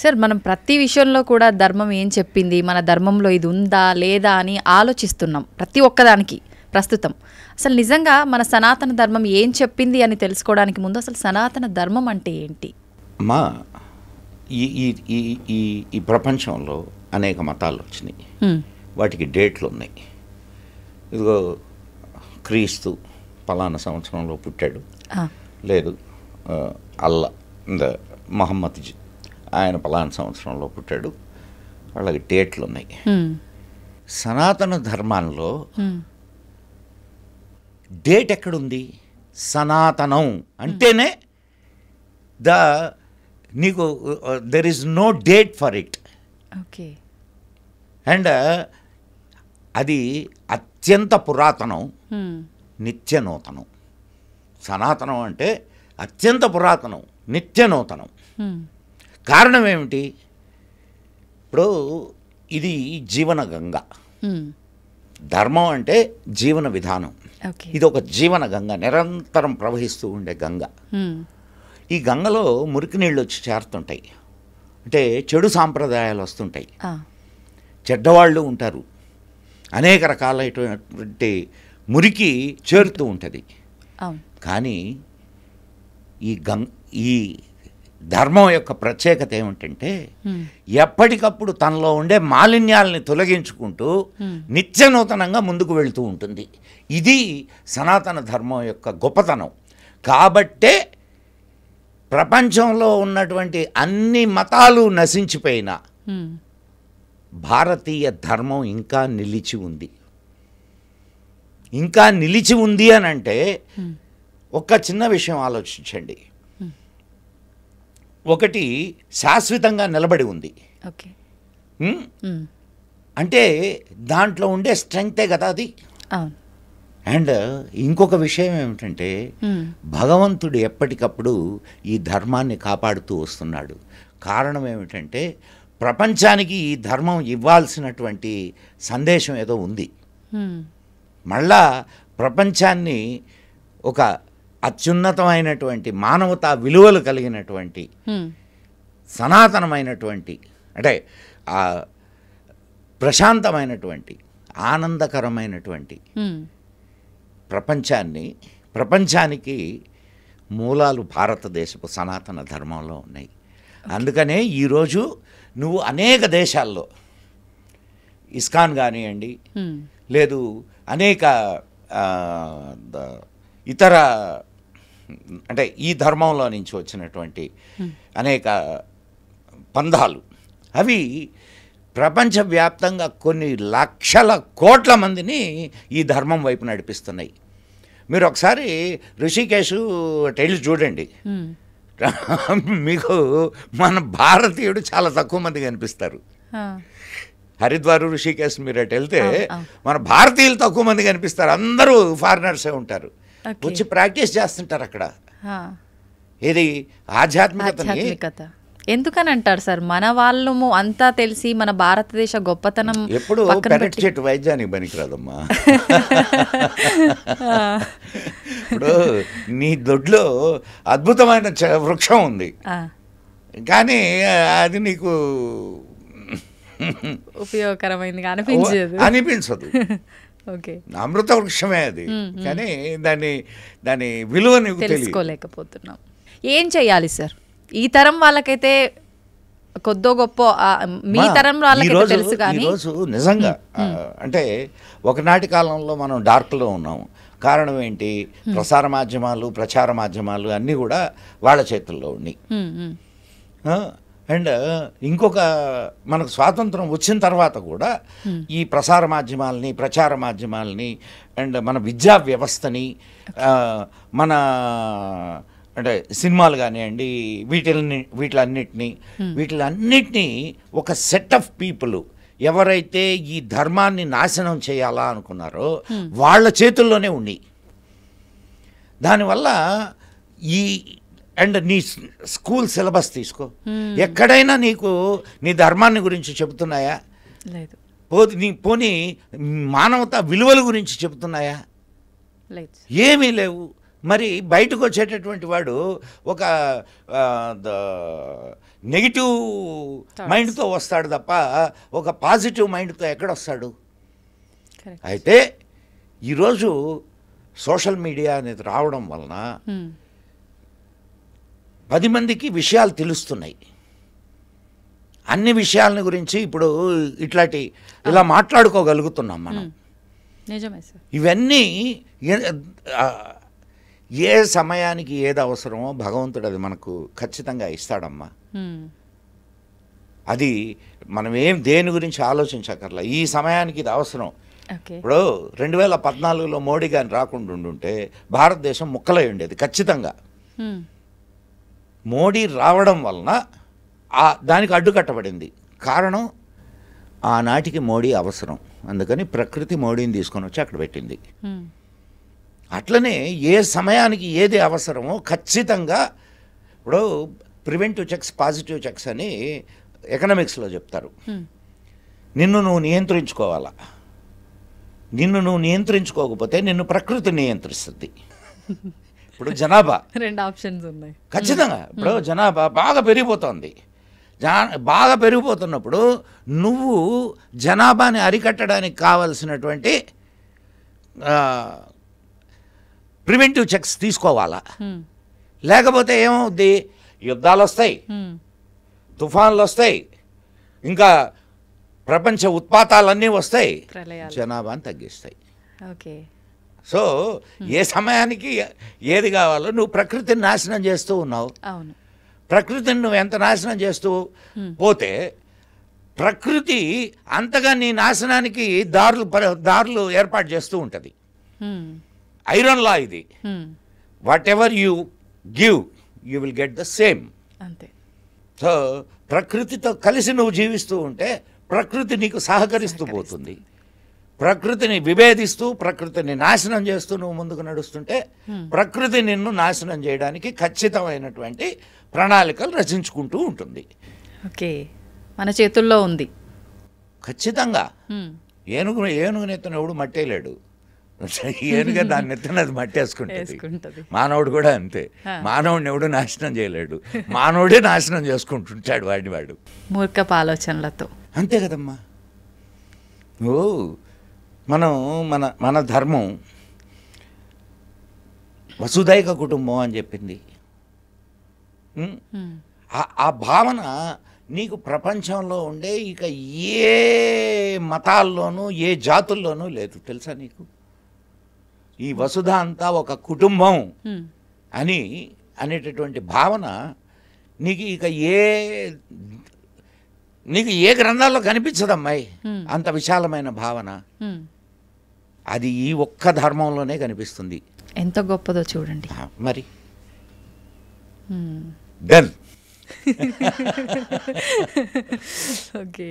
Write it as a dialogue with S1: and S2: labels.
S1: Sir మనం ప్రతి విషయంలో కూడా ధర్మం ఏం చెప్పింది, మన ధర్మంలో ఇది ఉందా లేదా అని ఆలోచిస్తున్నాం ప్రతి ఒక్కదానికి ప్రస్తుతం. అసలు నిజంగా మన సనాతన ధర్మం ఏం చెప్పింది అని తెలుసుకోవడానికి ముందు అసలు సనాతన ధర్మం అంటే ఏంటి?
S2: మా ఈ ఈ ఈ ఈ ఈ ప్రపంచంలో అనేక మతాలు వచ్చినాయి, వాటికి డేట్లు ఉన్నాయి. ఇదిగో క్రీస్తు పలానా సంవత్సరంలో పుట్టాడు, లేదు అల్లా మహమ్మద్ ఆయన పలానా సంవత్సరంలో పుట్టాడు, వాళ్ళకి డేట్లు ఉన్నాయి. సనాతన ధర్మాల్లో డేట్ ఎక్కడుంది? సనాతనం అంటేనే నీకు there is no date for it.
S1: Okay.
S2: And అది అత్యంత పురాతనం, నిత్య నూతనం. సనాతనం అంటే అత్యంత పురాతనం, నిత్య నూతనం. కారణం ఏమిటి? ఇప్పుడు ఇది జీవన గంగ. ధర్మం అంటే జీవన విధానం. ఇది ఒక జీవన గంగ, నిరంతరం ప్రవహిస్తూ ఉండే గంగ. ఈ గంగలో మురికి నీళ్ళు వచ్చి చేరుతుంటాయి, అంటే చెడు సాంప్రదాయాలు వస్తుంటాయి, చెడ్డవాళ్ళు ఉంటారు, అనేక రకాలైనటువంటి మురికి చేరుతూ ఉంటుంది. కానీ ఈ ధర్మం యొక్క ప్రత్యేకత ఏమిటంటే ఎప్పటికప్పుడు తనలో ఉండే మాలిన్యాలని తొలగించుకుంటూ నిత్య నూతనంగా ముందుకు వెళుతూ ఉంటుంది. ఇది సనాతన ధర్మం యొక్క గొప్పతనం. కాబట్టే ప్రపంచంలో ఉన్నటువంటి అన్ని మతాలు నశించిపోయినా భారతీయ ధర్మం ఇంకా నిలిచి ఉంది. ఇంకా నిలిచి ఉంది అని అంటే ఒక చిన్న విషయం ఆలోచించండి. ఒకటి శాశ్వతంగా నిలబడి ఉంది అంటే దాంట్లో ఉండే స్ట్రెంగ్తే కదా అది. అండ్ ఇంకొక విషయం ఏమిటంటే భగవంతుడు ఎప్పటికప్పుడు ఈ ధర్మాన్ని కాపాడుతూ వస్తున్నాడు. కారణం ఏమిటంటే ప్రపంచానికి ఈ ధర్మం ఇవ్వాల్సినటువంటి సందేశం ఏదో ఉంది. మళ్ళా ప్రపంచాన్ని ఒక అత్యున్నతమైనటువంటి మానవతా విలువలు కలిగినటువంటి సనాతనమైనటువంటి అంటే ప్రశాంతమైనటువంటి ఆనందకరమైనటువంటి ప్రపంచానికి మూలాలు భారతదేశపు సనాతన ధర్మంలో ఉన్నాయి. అందుకనే ఈరోజు నువ్వు అనేక దేశాల్లో ఇస్కాన్ కానివ్వండి, లేదు అనేక ఇతర అంటే ఈ ధర్మంలో నుంచి వచ్చినటువంటి అనేక పంథాలు అవి ప్రపంచవ్యాప్తంగా కొన్ని లక్షల కోట్ల మందిని ఈ ధర్మం వైపు నడిపిస్తున్నాయి. మీరు ఒకసారి ఋషికేశ్ వెళ్ళి చూడండి, మీకు మన భారతీయుడు చాలా తక్కువ మంది కనిపిస్తారు. హరిద్వార్ ఋషికేశ్ మీరు అటు వెళ్తే మన భారతీయులు తక్కువ మంది కనిపిస్తారు, అందరూ ఫారినర్సే ఉంటారు, వచ్చి ప్రాక్టీస్ చేస్తుంటారు అక్కడ. ఇది ఆధ్యాత్మికతని.
S1: ఎందుకని అంటారు సార్? మన వాళ్ళు అంతా తెలిసి మన భారతదేశ గొప్పతనం
S2: ఎప్పుడు పెరటి చెట్టు వైద్యానికి పనికిరాదమ్మా. ఇప్పుడు నీ దొడ్లో అద్భుతమైన వృక్షం ఉంది, కానీ అది నీకు
S1: ఉపయోగకరమైంది
S2: అనిపించదు. అమృత వృక్షమే అది, కానీ దాని విలువ
S1: తెలుసుకోలేకపోతున్నాం. ఏం చెయ్యాలి సార్ ఈ తరం వాళ్ళకైతే? కొద్దో గొప్ప మీ తరం వాళ్ళకైతే తెలుసు, కానీ
S2: ఈరోజు నిజంగా అంటే ఒకనాటి కాలంలో మనం డార్క్లో ఉన్నాము. కారణం ఏంటి? ప్రసార మాధ్యమాలు, ప్రచార మాధ్యమాలు అన్నీ కూడా వాళ్ళ చేతుల్లో ఉన్నాయి. అండ్ ఇంకొక మనకు స్వాతంత్రం వచ్చిన తర్వాత కూడా ఈ ప్రసార మాధ్యమాలని, ప్రచార మాధ్యమాలని అండ్ మన విద్యా వ్యవస్థని, మన అంటే సినిమాలు కానివ్వండి, వీటిలన్నిటినీ ఒక సెట్ ఆఫ్ పీపుల్ ఎవరైతే ఈ ధర్మాన్ని నాశనం చేయాలా అనుకున్నారో వాళ్ళ చేతుల్లోనే ఉన్నాయి. దానివల్ల అండ్ నీ స్కూల్ సిలబస్ తీసుకో, ఎక్కడైనా నీకు నీ ధర్మాన్ని గురించి చెబుతున్నాయా?
S1: లేదు.
S2: పోనీ మానవతా విలువల గురించి చెబుతున్నాయా? ఏమీ లేవు. మరి బయటకు వచ్చేటటువంటి వాడు ఒక నెగిటివ్ మైండ్తో వస్తాడు తప్ప ఒక పాజిటివ్ మైండ్తో ఎక్కడొస్తాడు?
S1: కరెక్ట్.
S2: అయితే ఈరోజు సోషల్ మీడియా అనేది రావడం వలన 10 మందికి విషయాలు తెలుస్తున్నాయి. అన్ని విషయాలని గురించి ఇప్పుడు ఇలా మాట్లాడుకోగలుగుతున్నాం మనం.
S1: నిజమే సార్.
S2: ఇవన్నీ ఏ సమయానికి ఏది అవసరమో భగవంతుడు అది మనకు ఖచ్చితంగా ఇస్తాడమ్మా. అది మనం దేని గురించి ఆలోచించక్కర్లా. ఈ సమయానికి ఇది అవసరం. ఇప్పుడు 2014లో మోడీ గారిని రాకుండా ఉండుంటే భారతదేశం ముక్కలై ఉండేది ఖచ్చితంగా. మోడీ రావడం వలన దానికి అడ్డుకట్టబడింది. కారణం ఆనాటికి మోడీ అవసరం, అందుకని ప్రకృతి మోడీని తీసుకొని వచ్చి అక్కడ పెట్టింది. అట్లనే ఏ సమయానికి ఏది అవసరమో ఖచ్చితంగా ఇప్పుడు ప్రివెంటివ్ చెక్స్, పాజిటివ్ చెక్స్ అని ఎకనామిక్స్లో చెప్తారు. నిన్ను నువ్వు నియంత్రించుకోవాలా. నిన్ను నువ్వు నియంత్రించుకోకపోతే నిన్ను ప్రకృతి నియంత్రిస్తుంది. ఇప్పుడు జనాభా
S1: 2 ఆప్షన్స్ ఉన్నాయి
S2: ఖచ్చితంగా. ఇప్పుడు జనాభా బాగా పెరిగిపోతుంది. బాగా పెరిగిపోతున్నప్పుడు నువ్వు జనాభాని అరికట్టడానికి కావలసినటువంటి ప్రివెంటివ్ చెక్స్ తీసుకోవాలా. లేకపోతే ఏమవుద్ది? యుద్ధాలు వస్తాయి, తుఫాన్లు వస్తాయి, ఇంకా ప్రపంచ ఉత్పాతాలన్నీ వస్తాయి, జనాభాని తగ్గిస్తాయి.
S1: ఓకే.
S2: సో ఏ సమయానికి ఏది కావాలో నువ్వు ప్రకృతిని నాశనం చేస్తూ ఉన్నావు.
S1: అవును.
S2: ప్రకృతిని నువ్వు ఎంత నాశనం చేస్తూ పోతే ప్రకృతి అంతగా నీ నాశనానికి దారులు ఏర్పాటు చేస్తూ ఉంటుంది. ఐరన్ లా ఇది. What ever you give you will get the same.
S1: అంతే.
S2: సో ప్రకృతితో కలిసి నువ్వు జీవిస్తూ ఉంటే ప్రకృతి నీకు సహకరిస్తూ పోతుంది. ప్రకృతిని విభేదిస్తూ, ప్రకృతిని నాశనం చేస్తూ నువ్వు ముందుకు నడుస్తుంటే ప్రకృతి నిన్ను నాశనం చేయడానికి ఖచ్చితమైనటువంటి ప్రణాళికలు రచించుకుంటూ ఉంటుంది.
S1: ఓకే, మన చేతుల్లో ఉంది
S2: ఖచ్చితంగా. ఏనుగు నెత్తన ఎవడు మట్టేలేడు. ఏనుగా దాన్ని నెత్తనది మట్టేసుకుంటుంది. మానవుడు కూడా అంతే. మానవుడిని ఎవడు నాశనం చేయలేడు, మానవుడే నాశనం చేసుకుంటుంటాడు వాడు
S1: మూర్ఖపు ఆలోచనలతో.
S2: అంతే కదమ్మా. మనం మన ధర్మం వసుదైక కుటుంబం అని చెప్పింది. ఆ భావన నీకు ప్రపంచంలో ఉండే ఇక ఏ మతాల్లోనూ ఏ జాతుల్లోనూ లేదు తెలుసా నీకు? ఈ వసుధ అంతా ఒక కుటుంబం అనేటటువంటి భావన నీకు ఇక నీకు ఏ గ్రంథాల్లో కనిపించదమ్మాయి. అంత విశాలమైన భావన అది ఈ ఒక్క ధర్మంలోనే కనిపిస్తుంది.
S1: ఎంత గొప్పదో చూడండి
S2: మరి. డన్.
S1: ఓకే.